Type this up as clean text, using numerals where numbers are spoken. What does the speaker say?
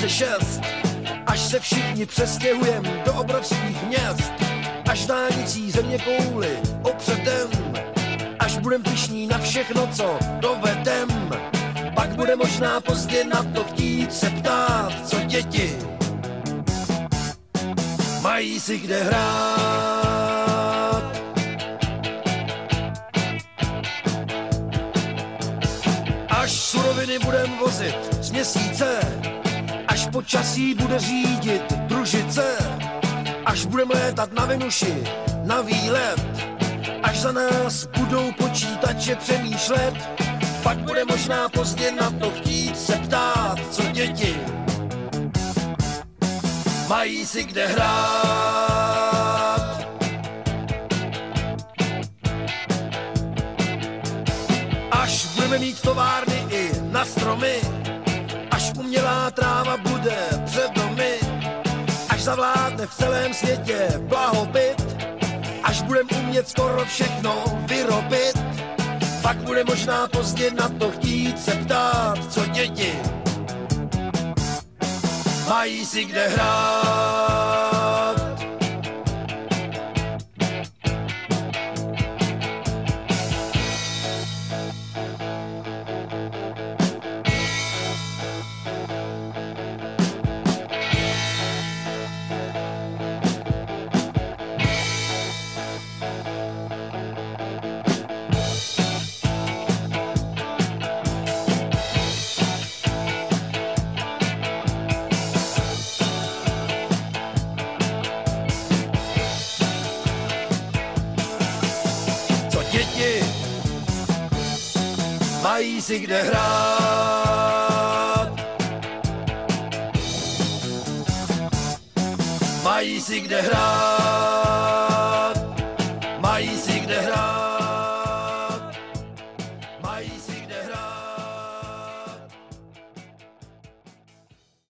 2006, až se všichni přestěhujem do obrovských měst, až dálnicí země kouli opředem, až budem pyšní na všechno, co dovedem, pak bude možná pozdě na to chtít se ptát, co děti mají si kde hrát. Až suroviny budem vozit z měsíce, až počasí bude řídit družice, až budem létat na Venuši na výlet, až za nás budou počítače přemýšlet, pak bude možná pozdě na to chtít se ptát, co děti mají si kde hrát. Až budeme mít továrny i na stromy, až umělá tráva bude před domy, až zavládne v celém světě blahobyt, až budem umět skoro všechno vyrobit, pak bude možná pozdě na to chtít se ptát, co děti mají si kde hrát. Mají si kde hrát, mají si kde hrát.